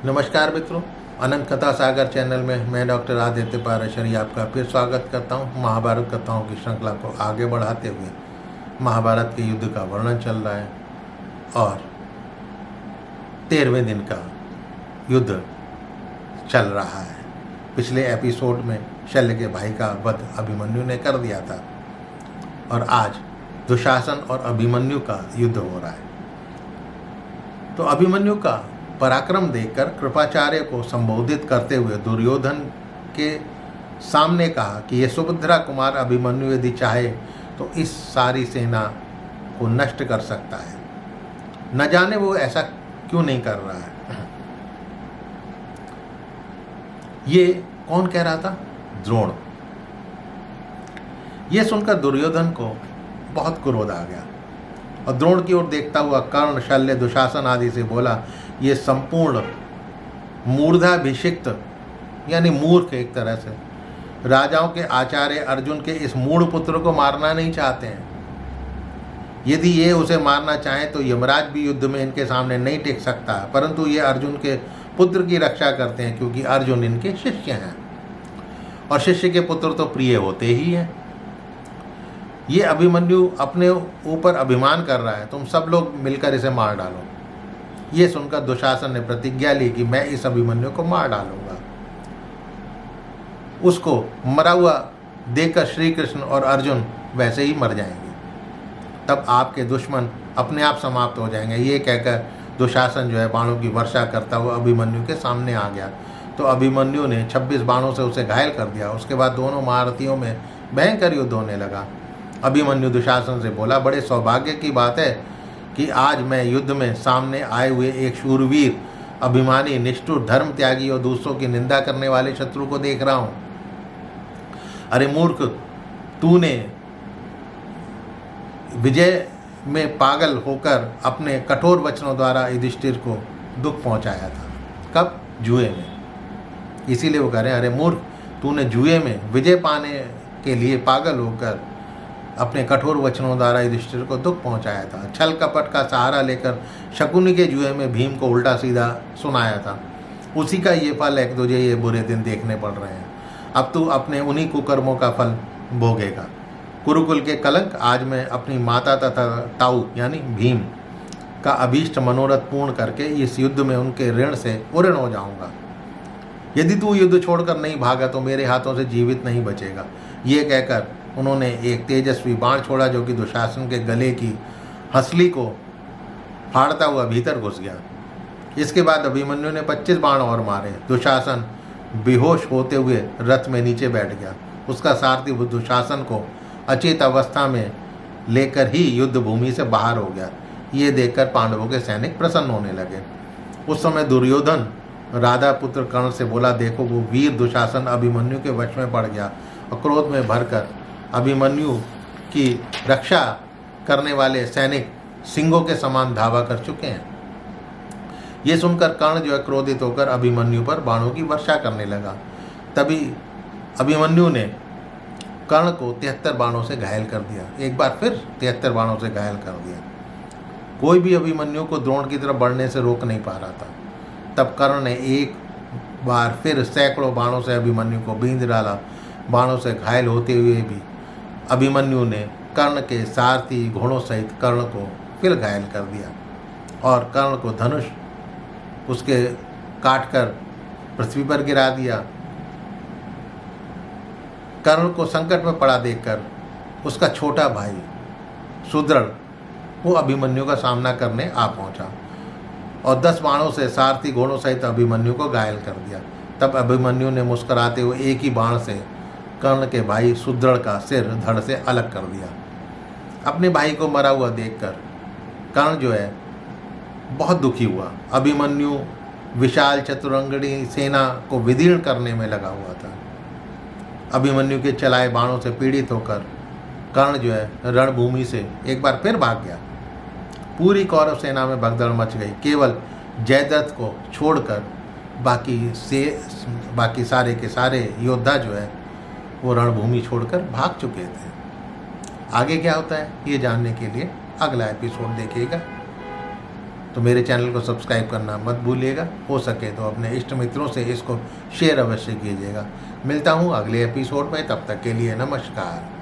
नमस्कार मित्रों, अनंत कथा सागर चैनल में मैं डॉक्टर आदित्य पाराशरी आपका फिर स्वागत करता हूं। महाभारत कथाओं की श्रृंखला को आगे बढ़ाते हुए महाभारत के युद्ध का वर्णन चल रहा है और 13वें दिन का युद्ध चल रहा है। पिछले एपिसोड में शल्य के भाई का वध अभिमन्यु ने कर दिया था और आज दुशासन और अभिमन्यु का युद्ध हो रहा है। तो अभिमन्यु का पराक्रम देखकर कृपाचार्य को संबोधित करते हुए दुर्योधन के सामने कहा कि यह सुभद्रा कुमार अभिमन्यु यदि चाहे तो इस सारी सेना को नष्ट कर सकता है। न जाने वो ऐसा क्यों नहीं कर रहा है। ये कौन कह रहा था? द्रोण। यह सुनकर दुर्योधन को बहुत क्रोध आ गया और द्रोण की ओर देखता हुआ कर्ण, शल्य, दुशासन आदि से बोला, ये संपूर्ण मूर्धाभिषिक्त यानी मूर्ख एक तरह से राजाओं के आचार्य अर्जुन के इस मूढ़ पुत्र को मारना नहीं चाहते हैं। यदि ये उसे मारना चाहें तो यमराज भी युद्ध में इनके सामने नहीं टिक सकता, परंतु ये अर्जुन के पुत्र की रक्षा करते हैं क्योंकि अर्जुन इनके शिष्य हैं और शिष्य के पुत्र तो प्रिय होते ही हैं। ये अभिमन्यु अपने ऊपर अभिमान कर रहा है, तुम सब लोग मिलकर इसे मार डालो। ये सुनकर दुशासन ने प्रतिज्ञा ली कि मैं इस अभिमन्यु को मार डालूंगा। उसको मरा हुआ देखकर श्री कृष्ण और अर्जुन वैसे ही मर जाएंगे, तब आपके दुश्मन अपने आप समाप्त हो जाएंगे। ये कहकर दुशासन जो है बाणों की वर्षा करता हुआ अभिमन्यु के सामने आ गया। तो अभिमन्यु ने 26 बाणों से उसे घायल कर दिया। उसके बाद दोनों महारथियों में भयंकर युद्ध होने लगा। अभिमन्यु दुशासन से बोला, बड़े सौभाग्य की बात है कि आज मैं युद्ध में सामने आए हुए एक शूरवीर, अभिमानी, निष्ठुर, धर्म त्यागी और दूसरों की निंदा करने वाले शत्रु को देख रहा हूं। अरे मूर्ख, तूने विजय में पागल होकर अपने कठोर वचनों द्वारा युधिष्ठिर को दुख पहुंचाया था। कब? जुए में। इसीलिए वो कह रहे हैं, अरे मूर्ख, तूने जुए में विजय पाने के लिए पागल होकर अपने कठोर वचनों द्वारा युधिष्ठिर को दुख पहुंचाया था। छल कपट का सहारा लेकर शकुनी के जुए में भीम को उल्टा सीधा सुनाया था। उसी का ये फल है कि तुझे ये बुरे दिन देखने पड़ रहे हैं। अब तू अपने उन्हीं कुकर्मों का फल भोगेगा। कुरुकुल के कलंक आज मैं अपनी माता तथा ताऊ यानी भीम का अभीष्ट मनोरथ पूर्ण करके इस युद्ध में उनके ऋण से उऋण हो जाऊंगा। यदि तू युद्ध छोड़कर नहीं भागा तो मेरे हाथों से जीवित नहीं बचेगा। ये कहकर उन्होंने एक तेजस्वी बाण छोड़ा जो कि दुशासन के गले की हंसली को फाड़ता हुआ भीतर घुस गया। इसके बाद अभिमन्यु ने 25 बाण और मारे। दुशासन बेहोश होते हुए रथ में नीचे बैठ गया। उसका सारथी दुशासन को अचेत अवस्था में लेकर ही युद्ध भूमि से बाहर हो गया। ये देखकर पांडवों के सैनिक प्रसन्न होने लगे। उस समय दुर्योधन राधा पुत्र कर्ण से बोला, देखो वो वीर दुशासन अभिमन्यु के वश में पड़ गया और क्रोध में भरकर अभिमन्यु की रक्षा करने वाले सैनिक सिंहों के समान धावा कर चुके हैं। ये सुनकर कर्ण जो है क्रोधित होकर अभिमन्यु पर बाणों की वर्षा करने लगा। तभी अभिमन्यु ने कर्ण को 73 बाणों से घायल कर दिया। एक बार फिर 73 बाणों से घायल कर दिया। कोई भी अभिमन्यु को द्रोण की तरफ बढ़ने से रोक नहीं पा रहा था। तब कर्ण ने एक बार फिर सैकड़ों बाणों से अभिमन्यु को बींध डाला। बाणों से घायल होते हुए भी अभिमन्यु ने कर्ण के सारथी घोड़ों सहित कर्ण को फिर घायल कर दिया और कर्ण को धनुष उसके काटकर पृथ्वी पर गिरा दिया। कर्ण को संकट में पड़ा देखकर उसका छोटा भाई सुदृढ़ वो अभिमन्यु का सामना करने आ पहुंचा और 10 बाणों से सारथी घोड़ों सहित अभिमन्यु को घायल कर दिया। तब अभिमन्यु ने मुस्कुराते हुए एक ही बाण से कर्ण के भाई सुदृढ़ का सिर धड़ से अलग कर दिया। अपने भाई को मरा हुआ देखकर कर्ण जो है बहुत दुखी हुआ। अभिमन्यु विशाल चतुरंगणी सेना को विदीर्ण करने में लगा हुआ था। अभिमन्यु के चलाए बाणों से पीड़ित होकर कर्ण जो है रणभूमि से एक बार फिर भाग गया। पूरी कौरव सेना में भगदड़ मच गई। केवल जयद्रथ को छोड़कर बाकी सारे के सारे योद्धा जो है वो रणभूमि छोड़कर भाग चुके थे। आगे क्या होता है ये जानने के लिए अगला एपिसोड देखिएगा। तो मेरे चैनल को सब्सक्राइब करना मत भूलिएगा। हो सके तो अपने इष्ट मित्रों से इसको शेयर अवश्य कीजिएगा। मिलता हूँ अगले एपिसोड में, तब तक के लिए नमस्कार।